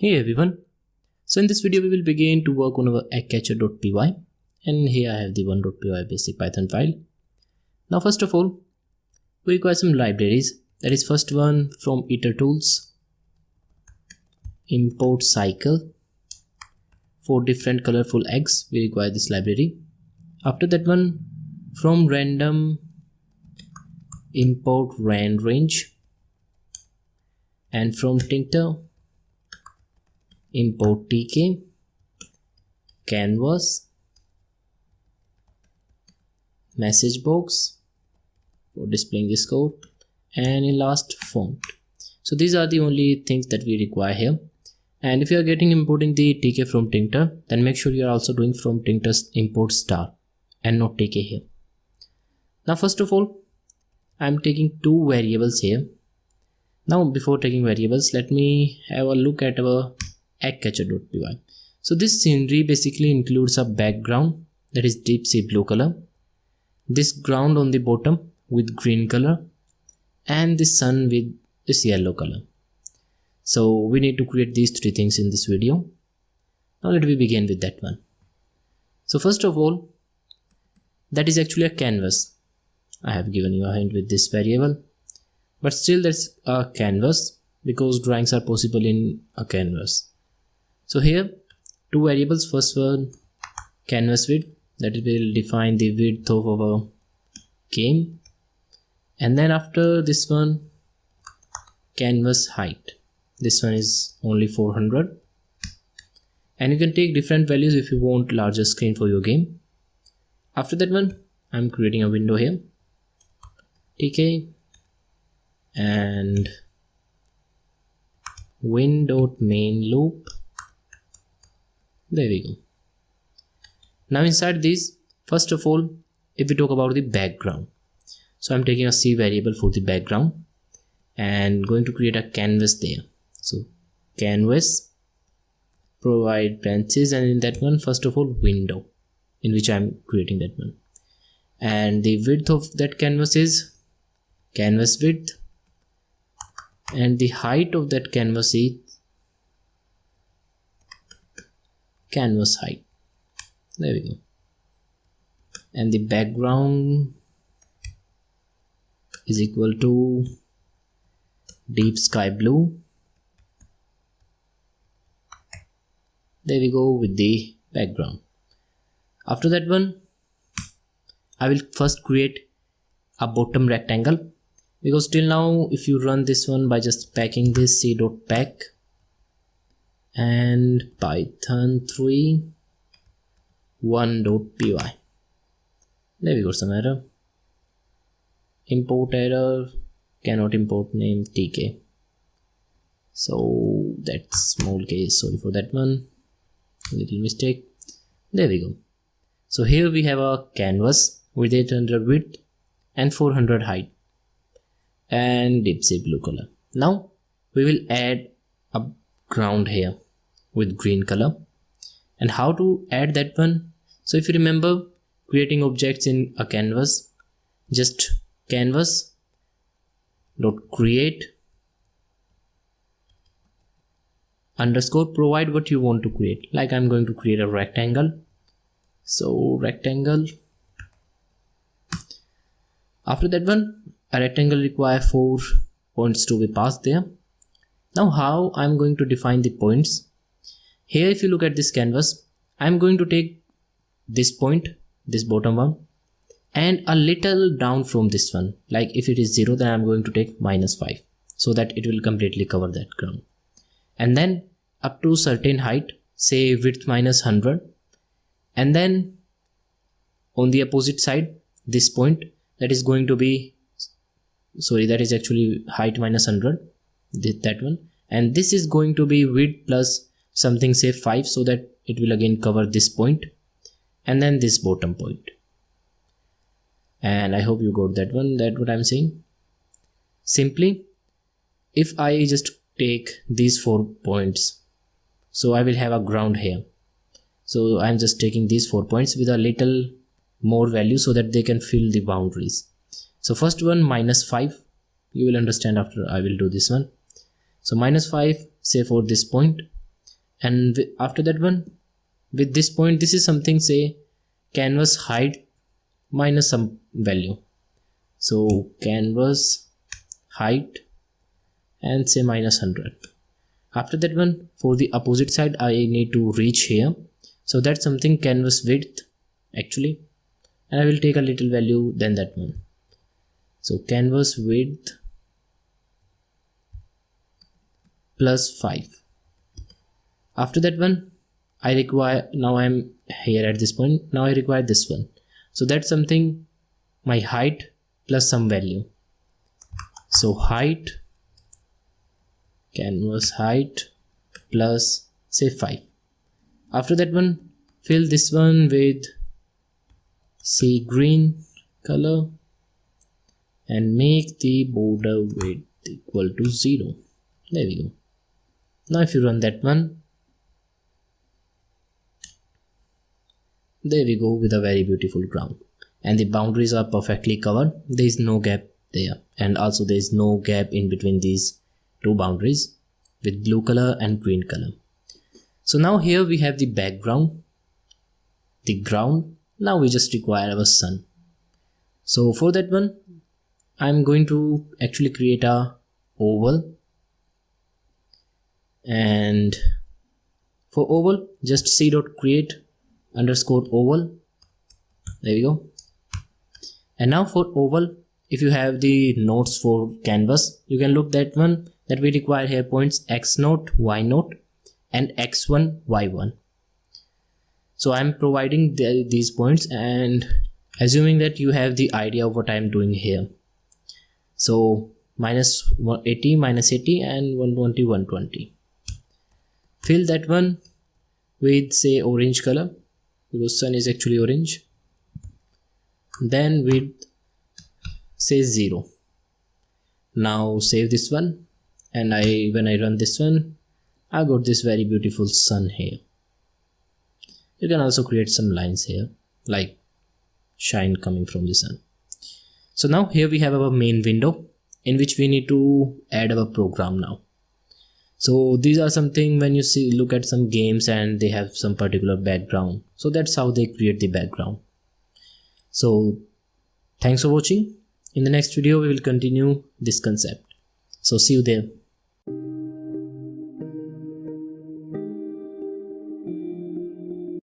Hey everyone, so in this video we will begin to work on our eggcatcher.py, and here I have the 1.py basic Python file. Now first of all, we require some libraries. That is first one from iter tools, import cycle. For different colorful eggs we require this library. After that one, from random, import range, and from tinter import tk, canvas, message box for displaying this code, and in last font. So these are the only things that we require here. And if you are importing the tk from tinter, then make sure you are also doing from tinter's import star and not tk here. Now first of all, I am taking two variables here. Now before taking variables, let me have a look at our eggcatcher.py. So this scenery basically includes a background that is deep sea blue color, this ground on the bottom with green color, and the sun with this yellow color. So we need to create these three things in this video. Now let me begin with that one. So first of all, that is actually a canvas. I have given you a hint with this variable, but still that's a canvas because drawings are possible in a canvas. So here two variables, first one canvas width, that will define the width of our game, and then after this one canvas height, this one is only 400, and you can take different values if you want larger screen for your game. After that one, I'm creating a window here, tk, and win.main loop. There we go. Now inside this, first of all, if we talk about the background, so I'm taking a C variable for the background and going to create a canvas there. So canvas, provide branches, and in that one, first of all, window, in which I'm creating that one. And the width of that canvas is canvas width, and the height of that canvas is canvas height. There we go. And the background is equal to deep sky blue. There we go with the background. After that one, I will first create a bottom rectangle, because till now if you run this one by just packing this c.pack and python 3 1.py, there we go, some error, import error, cannot import name tk, so that's small case, sorry for that one, little mistake. There we go. So here we have a canvas with 800 width and 400 height and deep sea blue color. Now we will add a ground here with green color. And how to add that one? So if you remember creating objects in a canvas, just canvas dot create underscore provide what you want to create. Like I'm going to create a rectangle, so rectangle. After that one, a rectangle require 4 points to be passed there. Now how I'm going to define the points? Here if you look at this canvas, I'm going to take this point, this bottom one, and a little down from this one. Like if it is 0, then I'm going to take -5, so that it will completely cover that ground. And then up to certain height, say width -100, and then on the opposite side, this point, that is going to be, sorry, that is actually height -100, that one, and this is going to be width plus something, say 5, so that it will again cover this point and then this bottom point. And I hope you got that one, that what I'm saying. Simply, if I just take these 4 points, so I will have a ground here, so I'm just taking these 4 points with a little more value so that they can fill the boundaries. So first one -5, you will understand after I will do this one. So -5, say for this point, And after that one, with this point, this is something, say canvas height minus some value. So canvas height and say -100. After that one, for the opposite side, I need to reach here. So that's something canvas width actually, and I will take a little value than that one. So canvas width plus 5. After that one, I require, now I'm here at this point, now I require this one. So that's something my height plus some value. So height, canvas height plus say 5. After that one, fill this one with say green color and make the border width equal to 0. There we go. Now if you run that one, there we go with a very beautiful ground, and the boundaries are perfectly covered. There is no gap there, and also there is no gap in between these two boundaries with blue color and green color. So now here we have the background, the ground. Now we just require our sun. So for that one, I'm going to actually create a oval, and for oval just c.create underscore oval. There we go. And now for oval, if you have the nodes for canvas, you can look that one that we require here points x0, y0 and x1, y1. So I'm providing these points and assuming that you have the idea of what I'm doing here. So -80, -80 and 120, 120. Fill that one with say orange color, because sun is actually orange. Then with say 0. Now save this one, and when I run this one, I got this very beautiful sun here. You can also create some lines here like shine coming from the sun. So now here we have our main window in which we need to add our program now. So these are something when you look at some games and they have some particular background. So that's how they create the background. So thanks for watching. In the next video we will continue this concept. So see you there.